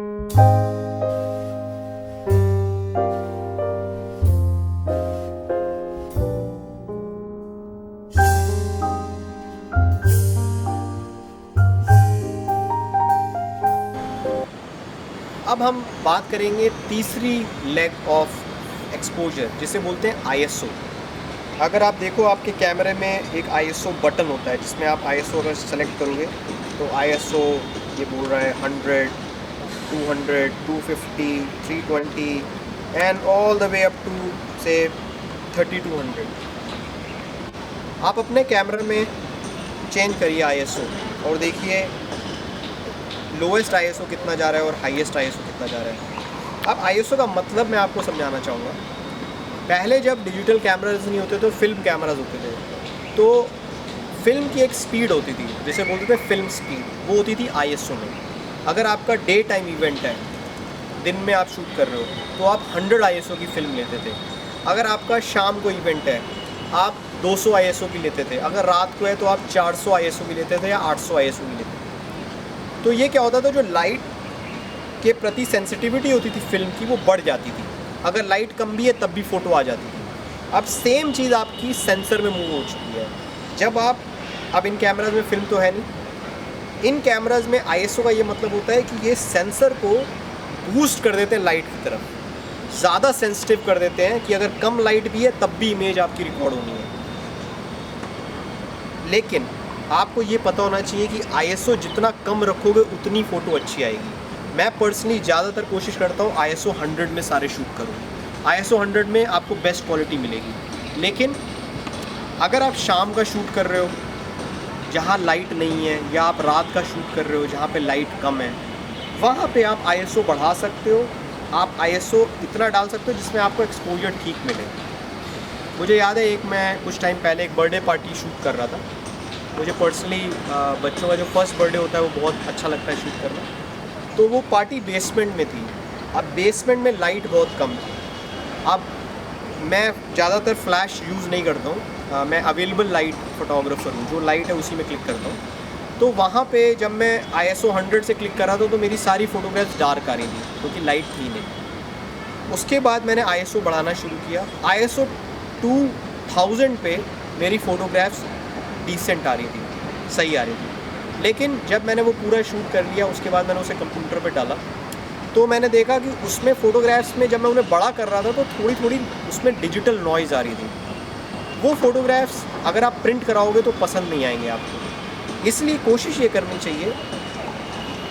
अब हम बात करेंगे तीसरी लेग ऑफ एक्सपोजर, जिसे बोलते हैं आईएसओ। अगर आप देखो आपके कैमरे में एक आईएसओ बटन होता है, जिसमें आप आईएसओ अगर सेलेक्ट करोगे तो आईएसओ ये बोल रहा है 100, 200, 250, 320 and all the way up to से 3200। आप अपने कैमरे में चेंज करिए आईएसओ और देखिए लोएस्ट आईएसओ कितना जा रहा है और हाईएस्ट आईएसओ कितना जा रहा है। अब आईएसओ का मतलब मैं आपको समझाना चाहूँगा। पहले जब डिजिटल कैमराज नहीं होते तो फिल्म कैमराज होते थे, तो फिल्म की एक स्पीड होती थी, जिसे बोलते थे फिल्म स्पीड, वो होती थी आईएसओ में। अगर आपका डे टाइम इवेंट है, दिन में आप शूट कर रहे हो, तो आप 100 आईएसओ की फ़िल्म लेते थे। अगर आपका शाम को इवेंट है, आप 200 आईएसओ की लेते थे। अगर रात को है तो आप 400 आईएसओ की लेते थे या 800 आईएसओ की लेते थे। तो ये क्या होता था, जो लाइट के प्रति सेंसिटिविटी होती थी फिल्म की, वो बढ़ जाती थी। अगर लाइट कम भी है तब भी फ़ोटो आ जाती थी। अब सेम चीज़ आपकी सेंसर में मूव हो चुकी है। जब आप, अब इन कैमराज में फिल्म तो है नहीं, इन कैमराज में आईएसओ का ये मतलब होता है कि ये सेंसर को बूस्ट कर देते हैं लाइट की तरफ, ज़्यादा सेंसिटिव कर देते हैं कि अगर कम लाइट भी है तब भी इमेज आपकी रिकॉर्ड होनी है। लेकिन आपको ये पता होना चाहिए कि आईएसओ जितना कम रखोगे उतनी फ़ोटो अच्छी आएगी। मैं पर्सनली ज़्यादातर कोशिश करता हूँ आईएसओ 100 में सारे शूट करूँ। आईएसओ 100 में आपको बेस्ट क्वालिटी मिलेगी। लेकिन अगर आप शाम का शूट कर रहे हो जहाँ लाइट नहीं है, या आप रात का शूट कर रहे हो जहाँ पे लाइट कम है, वहाँ पे आप आईएसओ बढ़ा सकते हो। आप आईएसओ इतना डाल सकते हो जिसमें आपको एक्सपोजर ठीक मिले। मुझे याद है, मैं कुछ टाइम पहले एक बर्थडे पार्टी शूट कर रहा था। मुझे पर्सनली बच्चों का जो फर्स्ट बर्थडे होता है वो बहुत अच्छा लगता है शूट करना। तो वो पार्टी बेसमेंट में थी। अब बेसमेंट में लाइट बहुत कम थी। अब मैं ज़्यादातर फ्लैश यूज़ नहीं करता हूँ, मैं अवेलेबल लाइट फोटोग्राफर हूँ, जो लाइट है उसी में क्लिक करता हूँ। तो वहाँ पे जब मैं आईएसओ 100 से क्लिक कर रहा था तो मेरी सारी फ़ोटोग्राफ्स डार्क आ रही थी, क्योंकि लाइट थी नहीं। उसके बाद मैंने आईएसओ बढ़ाना शुरू किया। आईएसओ 2000 पे मेरी फ़ोटोग्राफ्स डिसेंट आ रही थी, सही आ रही थी। लेकिन जब मैंने वो पूरा शूट कर लिया, उसके बाद मैंने उसे कंप्यूटर पे डाला, तो मैंने देखा कि उसमें फ़ोटोग्राफ्स में जब मैं उन्हें बड़ा कर रहा था तो थोड़ी थोड़ी उसमें डिजिटल नॉइज़ आ रही थी। वो फ़ोटोग्राफ्स अगर आप प्रिंट कराओगे तो पसंद नहीं आएंगे आपको। इसलिए कोशिश ये करनी चाहिए,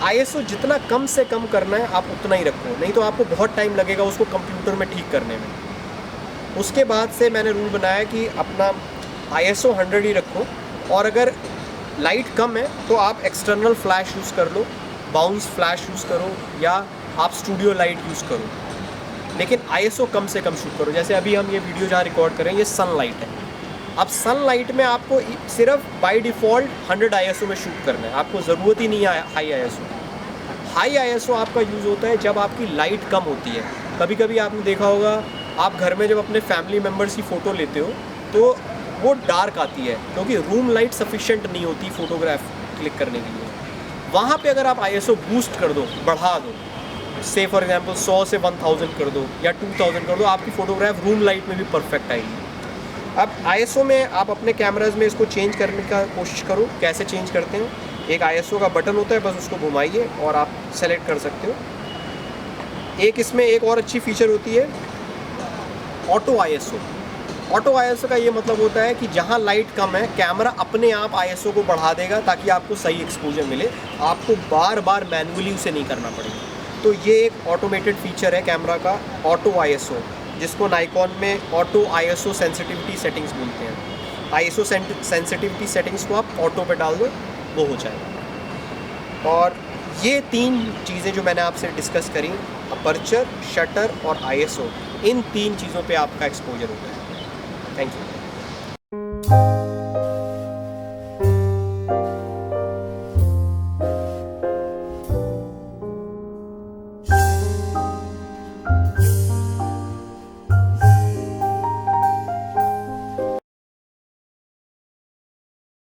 आईएसओ जितना कम से कम करना है आप उतना ही रखो, नहीं तो आपको बहुत टाइम लगेगा उसको कंप्यूटर में ठीक करने में। उसके बाद से मैंने रूल बनाया कि अपना आईएसओ 100 ही रखो, और अगर लाइट कम है तो आप एक्सटर्नल फ्लैश यूज़ कर लो, बाउंस फ्लैश यूज़ करो, या आप स्टूडियो लाइट यूज़ करो। लेकिन आईएसओ कम से कम शूट करो। जैसे अभी हम ये वीडियो जहाँ रिकॉर्ड करें, ये सनलाइट है। अब सनलाइट में आपको सिर्फ बाय डिफ़ॉल्ट 100 आईएसओ में शूट करना है, आपको ज़रूरत ही नहीं है हाई आईएसओ। हाई आईएसओ आपका यूज़ होता है जब आपकी लाइट कम होती है। कभी कभी आपने देखा होगा, आप घर में जब अपने फैमिली मेम्बर्स की फ़ोटो लेते हो तो वो डार्क आती है, क्योंकि रूम लाइट सफिशिएंट नहीं होती फ़ोटोग्राफ क्लिक करने के लिए। वहाँ पे अगर आप आईएसओ बूस्ट कर दो, बढ़ा दो, से फॉर एग्जांपल 100 से 1000 कर दो या 2000 कर दो, आपकी फ़ोटोग्राफ रूम लाइट में भी परफेक्ट आएगी। अब आईएसओ में आप अपने कैमराज में इसको चेंज करने का कोशिश करो। कैसे चेंज करते हैं, एक आईएसओ का बटन होता है, बस उसको घुमाइए और आप सेलेक्ट कर सकते हो। एक इसमें एक और अच्छी फीचर होती है, ऑटो आईएसओ। ऑटो आईएसओ का ये मतलब होता है कि जहाँ लाइट कम है, कैमरा अपने आप आईएसओ को बढ़ा देगा ताकि आपको सही एक्सपोजर मिले, आपको बार बार मैनुअली उसे नहीं करना पड़ेगा। तो ये एक ऑटोमेटेड फीचर है कैमरा का, ऑटो आईएसओ, जिसको नाइकॉन में ऑटो आईएसओ सेंसिटिविटी सेटिंग्स बोलते हैं। आईएसओ सेंसिटिविटी सेटिंग्स को आप ऑटो पे डाल दो, वो हो जाएगा। और ये 3 चीज़ें जो मैंने आपसे डिस्कस करी, अपर्चर, शटर और आईएसओ, इन 3 चीज़ों पे आपका एक्सपोजर होता है। Thank you.